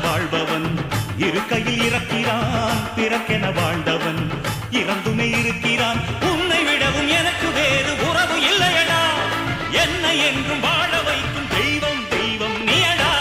வாழ்பவன் இருக்கையில் இறக்கிறான் பிறக்கென வாழ்ந்தவன் இறந்துமே இருக்கிறான் உன்னை விடவும் எனக்கு வேறு உறவு இல்லையடா என்னை என்றும் வாழ வைக்கும் தெய்வம் தெய்வம் நீயடா.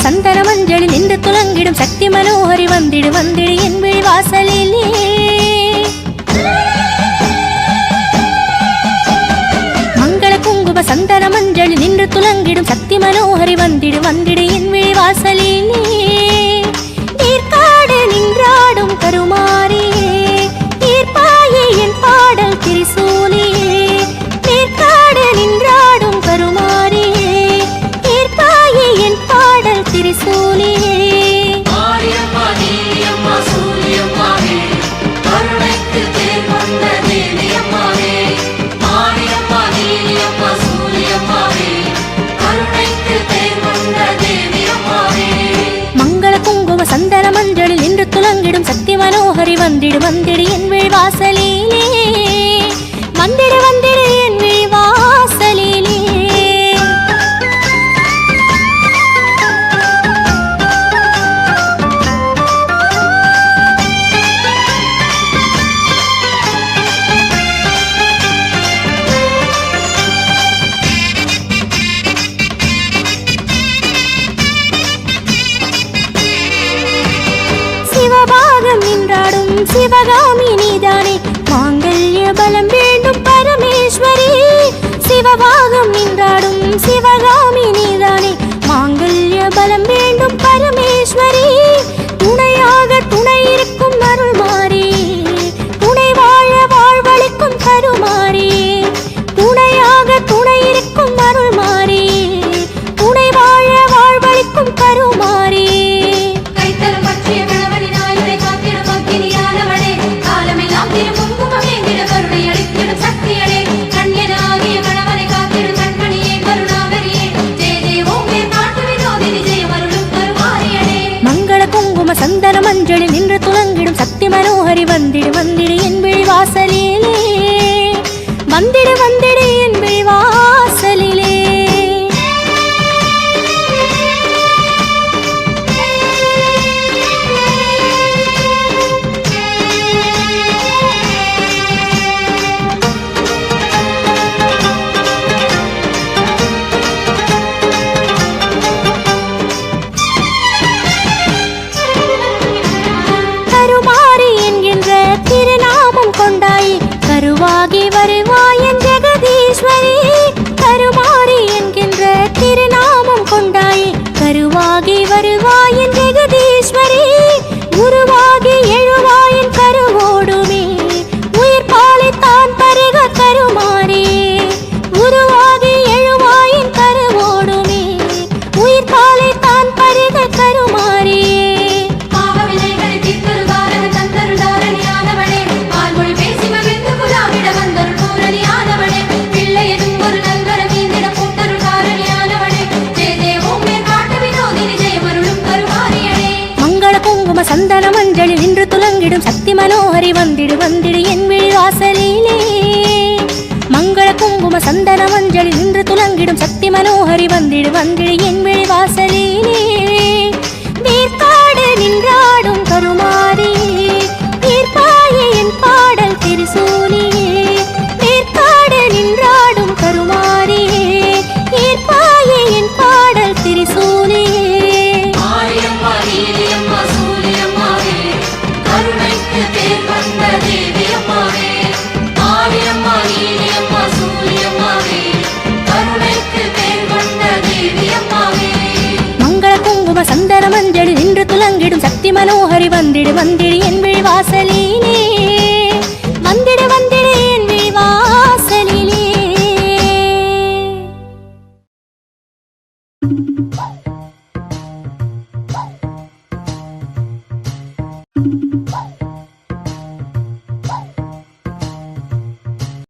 சந்தன மஞ்சளி நின்று துலங்கிடும் சக்தி மனோஹரி வந்திடு வந்திடு என் விழி வாசலிலே. மங்கள குங்கும சந்தன மஞ்சளி நின்று துலங்கிடும் சக்தி மனோஹரி வந்திடு வந்திடு என் விழி வாசலிலே. நீர்காடு நின்றாடும் கருமாரியே நீர்ப்பாயே என் பாடல் திரிசூலியே. நீர்காடு நின்றாடும் கருமாரியே நீர்ப்பாயே என் பாடல் திரிசூலியே. மாரியம்மா நீலியம்மா சூலியம்மாவே கருணைக்கு தேர் வந்த தேவியம்மாவே. மாரியம்மா நீலியம்மா சூலியம்மாவே கருணைக்கு தேர் வந்த தேவியம்மாவே. மங்கள குங்கும சந்தன மஞ்சளில் நின்று துலங்கிடும் சக்தி மனோஹரி வந்திடு வந்திடு என் விழி வாசலிலே. வந்திடு வந்திடு என் விழி வாசலிலே. சிவகாமி நீதானே மாங்கல்ய பலம் வேண்டும் பரமேஸ்வரி. சிவபாகம் நின்றாடும் சிவகாமி நீதானே மாங்கல்ய பலம் வேண்டும் பரமேஸ்வரி. துணையாக துணை இருக்கும் அருள் மாறி துணை வாழ வாழ்வளிக்கும் கருமாறி. துணையாக துணை இருக்கும் அருள் மாறி துணை வாழ வாழ்வளிக்கும் கருமாறி. கைத்தலம் பற்றிய கணவனின் ஆயுளை காத்திடும் அக்கினியானவளே காலமெல்லாம் திருமுங்குமமே திட கருணை அளித்திடும் சக்தியளே. கண்யனாகிய கணவனை காத்திடும் கண்மணியே கருணாகரியே ஜெய ஜெய ஓம் வேர் நாட்டு வினோதினி ஜெயமருளும் கருமாரியளே. மங்கள குங்கும சந்தன மஞ்சளி நின்று துலங்கிடும் சக்தி மனோஹரி வந்திடு வந்திடு என் விழி வாசலிலே. வந்திடு வந்திடு என் விழி வாசலிலே. கருமாரி என்கின்ற திருநாமம் கொண்டாய் கருவாகி வருவாய் என் ஜெகதீஸ்வரி. கருமாரி என்கின்ற திருநாமம் கொண்டாய் கருவாகி வருவாய் என் ஜெகதீஸ்வரி. உருவாகி எழுவாயின் கருவோடுமே உயிர் பாலை தான் பருக கருமாரி. உருவாகி எழுவாயின் கருவோடுமே உயிர் பாலை தான் பருக கருமாரி. பாவவினைகளை தீர்த்தருள் தாரண தந்தருள் தாரணியானவளே பால்மொழி பேசி மகிழ்ந்து புலாவிட வந்தருள் பூரணியானவளே. பிள்ளை எதும் ஒரு நல்வர மீந்திட பூத்தருள் தாரணியானவளே ஜெய ஜெய ஓம் வேர் நாட்டு வினோதினி ஜெயமருளும் கருமாரியளே. மங்கள குங்கும சந்தன மஞ்சளி நின்று துலங்கிடும் சக்தி மனோஹரி வந்திடு வந்திடு என் விழி வாசலிலே. மங்கள குங்கும சந்தன மஞ்சளி நின்று துலங்கிடும் சக்தி மனோஹரி வந்திடு வந்திடு என் விழி வாசலிலே. நீர்காடு நின்றாடும் கருமாரி நீர்ப்பாயே என் பாடல் திரிசூலியே. நீர்காடு நின்றாடும் கருமாரியே நீர்ப்பாயே என் பாடல் திரிசூலியே. மாரியம்மா நீலியம்மா சூலியம்மாவே கருணைக்கு தேர் வந்த தேவியம்மாவே. மாரியம்மா நீலியம்மா சூலியம்மாவே வந்திடு வந்திடு